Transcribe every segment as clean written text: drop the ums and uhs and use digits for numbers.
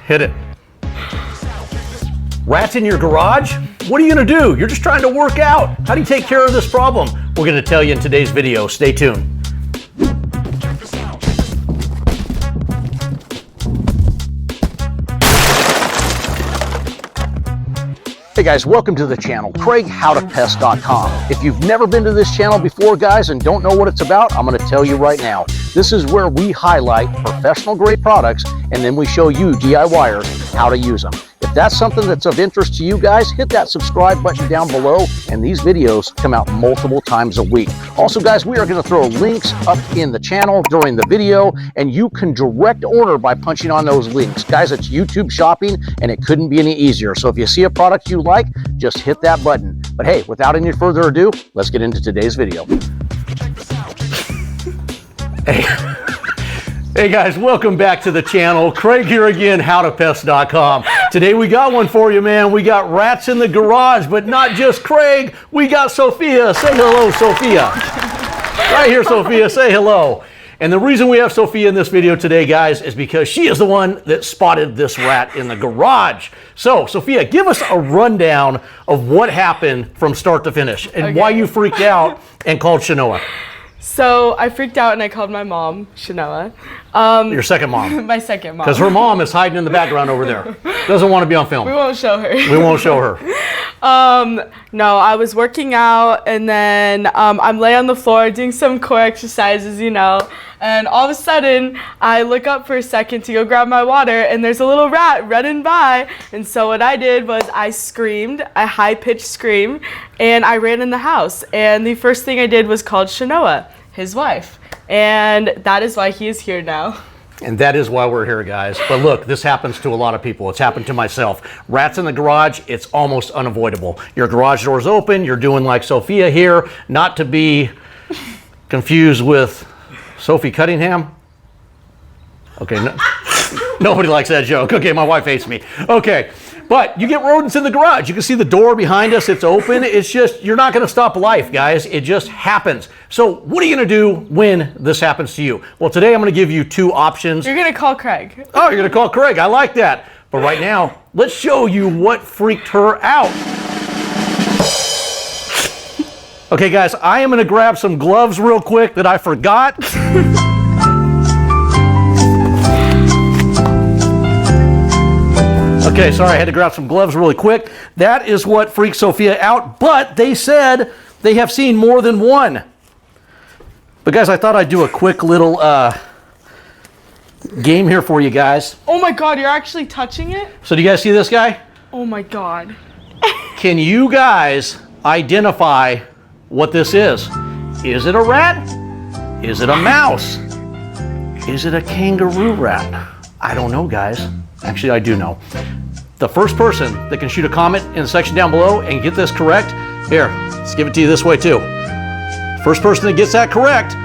Hit it. Rats in your garage? What are you gonna do? You're just trying to work out. How do you take care of this problem? We're gonna tell you in today's video. Stay tuned. Hey guys, welcome to the channel, Craig, howtopest.com. If you've never been to this channel before, guys, and don't know what it's about, I'm going to tell you right now. This is where we highlight professional grade products, and then we show you DIYers how to use them. If that's something that's of interest to you guys, hit that subscribe button down below, and these videos come out multiple times a week. Also, guys, we are going to throw links up in the channel during the video, and you can direct order by punching on those links. Guys, it's YouTube shopping, and it couldn't be any easier. So if you see a product you like, just hit that button. But hey, without any further ado, let's get into today's video. Hey guys, welcome back to the channel. Craig here again, howtopest.com. Today we got one for you, man. We got rats in the garage, but not just Craig. We got Sophia. Say hello, Sophia. Right here, Sophia. Say hello. And the reason we have Sophia in this video today, guys, is because she is the one that spotted this rat in the garage. So, Sophia, give us a rundown of what happened from start to finish and why you freaked out and called Shanoa. So I freaked out and I called my mom, Shanoa. Your second mom. My second mom. Because her mom is hiding in the background over there. Doesn't want to be on film. We won't show her. We won't show her. No, I was working out and then I'm laying on the floor doing some core exercises, you know. And all of a sudden, I look up for a second to go grab my water, and there's a little rat running by. And so what I did was I screamed, a high-pitched scream, and I ran in the house. And the first thing I did was called Shanoa, his wife. And that is why he is here now. And that is why we're here, guys. But look, this happens to a lot of people. It's happened to myself. Rats in the garage, it's almost unavoidable. Your garage door's open, you're doing like Sophia here, not to be confused with Sophie Cunningham? Okay, no, nobody likes that joke. Okay, my wife hates me. Okay, but you get rodents in the garage. You can see the door behind us, it's open. It's just, you're not gonna stop life, guys. It just happens. So what are you gonna do when this happens to you? Well, today I'm gonna give you two options. You're gonna call Craig. Oh, you're gonna call Craig, I like that. But right now, let's show you what freaked her out. Okay, guys, I am gonna grab some gloves real quick that I forgot. Okay, sorry, I had to grab some gloves really quick. That is what freaked Sophia out, but they said they have seen more than one. But guys, I thought I'd do a quick little game here for you guys. Oh my God, you're actually touching it? So do you guys see this guy? Oh my God. Can you guys identify what this is? Is it a rat? Is it a mouse? Is it a kangaroo rat? I don't know, guys. Actually, I do know. The first person that can shoot a comment in the section down below and get this correct, here, let's give it to you this way too. First person that gets that correct,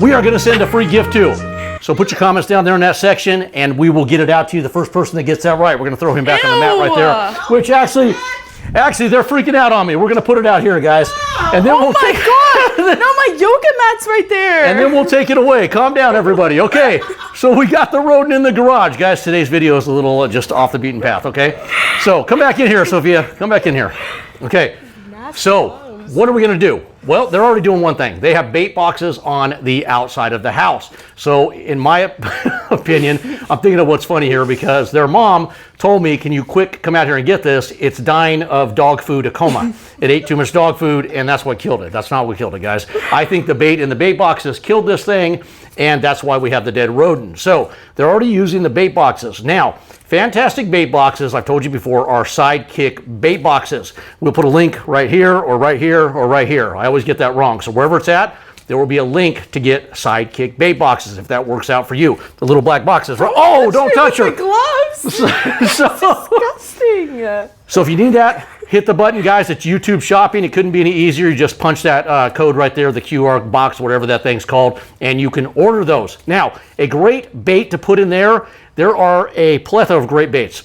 we are gonna send a free gift to. So put your comments down there in that section and we will get it out to you. The first person that gets that right, we're gonna throw him back on the mat right there, which actually, they're freaking out on me. We're gonna put it out here, guys. And then we'll take God! No, my yoga mat's right there. And then we'll take it away. Calm down, everybody. Okay, so we got the rodent in the garage. Guys, today's video is a little just off the beaten path, okay? So come back in here, Sophia. Come back in here. Okay, so what are we gonna do? Well, they're already doing one thing. They have bait boxes on the outside of the house. So in my opinion, I'm thinking of what's funny here because their mom told me, can you quick come out here and get this? It's dying of dog food coma. It ate too much dog food and that's what killed it. That's not what killed it, guys. I think the bait in the bait boxes killed this thing and that's why we have the dead rodent. So they're already using the bait boxes. Now, fantastic bait boxes, I've told you before, are Sidekick bait boxes. We'll put a link right here or right here or right here. I always get that wrong. So wherever it's at, there will be a link to get Sidekick bait boxes if that works out for you. The little black boxes. Oh, don't touch her. The gloves. Disgusting. So if you need that, hit the button, guys. It's YouTube shopping. It couldn't be any easier. You just punch that code right there, the QR box, whatever that thing's called, and you can order those. Now, a great bait to put in there. There are a plethora of great baits.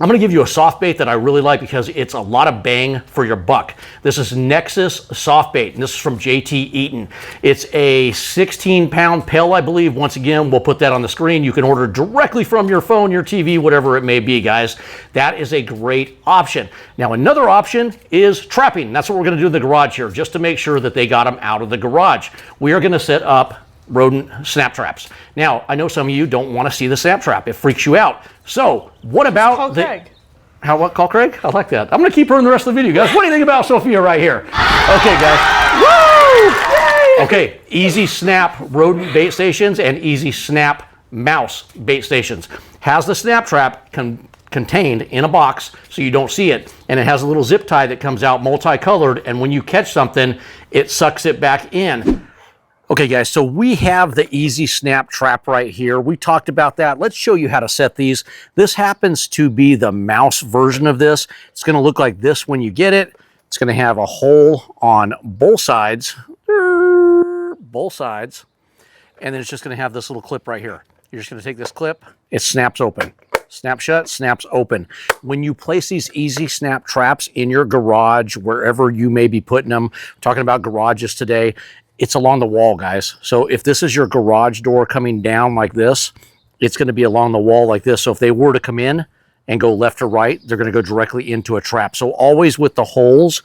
I'm going to give you a soft bait that I really like because it's a lot of bang for your buck. This is Nexus soft bait, and this is from JT Eaton. It's a 16-pound pail, I believe. Once again, we'll put that on the screen. You can order directly from your phone, your TV, whatever it may be, guys. That is a great option. Now, another option is trapping. That's what we're going to do in the garage here, just to make sure that they got them out of the garage. We are going to set up rodent snap traps. Now, I know some of you don't want to see the snap trap. It freaks you out. So, what about Call Craig. Call Craig? I like that. I'm going to keep her in the rest of the video, guys. What do you think about Sophia right here? Okay, guys. Woo! Okay, easy snap rodent bait stations and easy snap mouse bait stations. Has the snap trap contained in a box so you don't see it, and it has a little zip tie that comes out multicolored, and when you catch something, it sucks it back in. Okay, guys, so we have the Easy Snap Trap right here. We talked about that. Let's show you how to set these. This happens to be the mouse version of this. It's going to look like this when you get it. It's going to have a hole on both sides, and then it's just going to have this little clip right here. You're just going to take this clip, it snaps open. Snap shut, snaps open. When you place these Easy Snap Traps in your garage, wherever you may be putting them, talking about garages today, it's along the wall, guys. So if this is your garage door coming down like this, it's going to be along the wall like this. So if they were to come in and go left or right, they're going to go directly into a trap. So always with the holes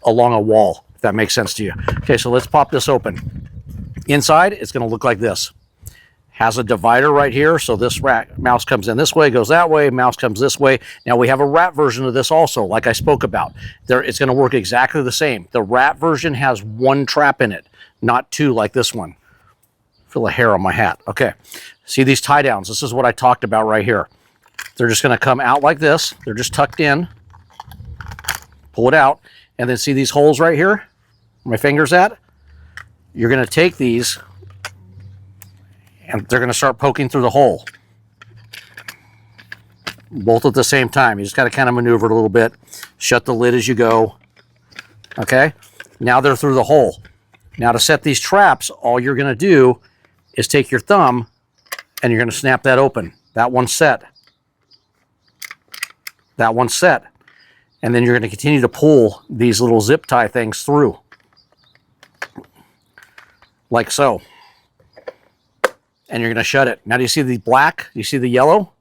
along a wall, if that makes sense to you. Okay, so let's pop this open. Inside, it's going to look like this. Has a divider right here. So this mouse comes in this way, goes that way, mouse comes this way. Now we have a rat version of this also, like I spoke about. It's going to work exactly the same. The rat version has one trap in it, not two like this one. Feel the hair on my hat. Okay, see these tie downs? This is what I talked about right here. They're just going to come out like this. They're just tucked in. Pull it out, and then see these holes right here where my finger's at? You're going to take these, and they're going to start poking through the hole. Both at the same time. You just got to kind of maneuver it a little bit. Shut the lid as you go. Okay, now they're through the hole. Now to set these traps, all you're going to do is take your thumb and you're going to snap that open. That one's set. That one's set. And then you're going to continue to pull these little zip tie things through. Like so. And you're going to shut it. Now do you see the black? Do you see the yellow?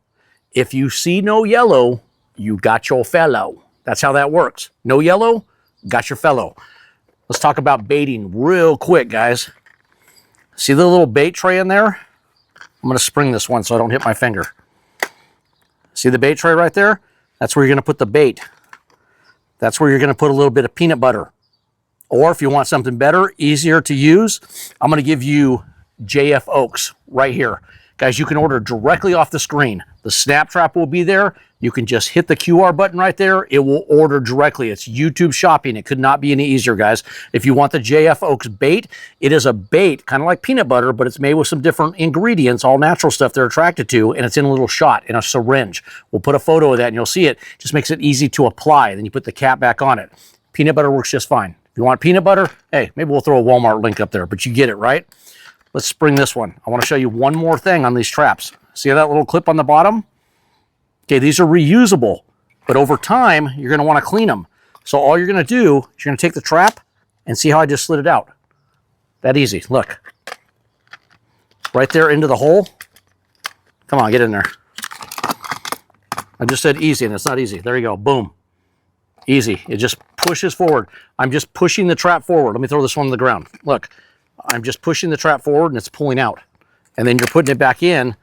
If you see no yellow, you got your fellow. That's how that works. No yellow, got your fellow. Let's talk about baiting real quick, guys. See the little bait tray in there? I'm going to spring this one so I don't hit my finger. See the bait tray right there? That's where you're going to put the bait. That's where you're going to put a little bit of peanut butter. Or if you want something better, easier to use, I'm going to give you JF Oaks right here. Guys, you can order directly off the screen. The snap trap will be there. You can just hit the QR button right there. It will order directly. It's YouTube shopping. It could not be any easier, guys. If you want the JF Oaks bait, it is a bait, kind of like peanut butter, but it's made with some different ingredients, all natural stuff they're attracted to, and it's in a little shot, in a syringe. We'll put a photo of that and you'll see it. Just makes it easy to apply. Then you put the cap back on it. Peanut butter works just fine. If you want peanut butter, hey, maybe we'll throw a Walmart link up there, but you get it, right? Let's spring this one. I want to show you one more thing on these traps. See that little clip on the bottom? Okay, these are reusable, but over time, you're going to want to clean them. So all you're going to do is you're going to take the trap and see how I just slid it out. That easy. Look. Right there into the hole. Come on, get in there. I just said easy, and it's not easy. There you go. Boom. Easy. It just pushes forward. I'm just pushing the trap forward. Let me throw this one on the ground. Look. I'm just pushing the trap forward and it's pulling out. And then you're putting it back in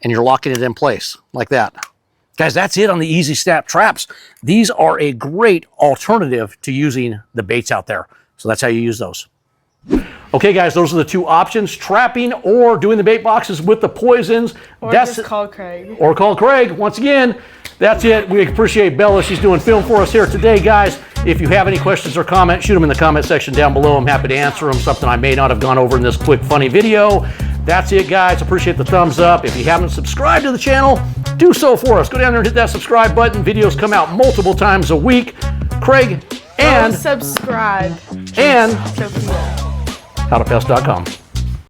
and you're locking it in place like that. Guys, that's it on the Easy Snap Traps. These are a great alternative to using the baits out there. So that's how you use those. Okay, guys, those are the two options, trapping or doing the bait boxes with the poisons. Or just call Craig. Or call Craig. Once again, that's it. We appreciate Bella. She's doing film for us here today, guys. If you have any questions or comments, shoot them in the comment section down below. I'm happy to answer them. Something I may not have gone over in this quick, funny video. That's it, guys. Appreciate the thumbs up. If you haven't subscribed to the channel, do so for us. Go down there and hit that subscribe button. Videos come out multiple times a week. Craig and subscribe. And Sophia. howtopest.com.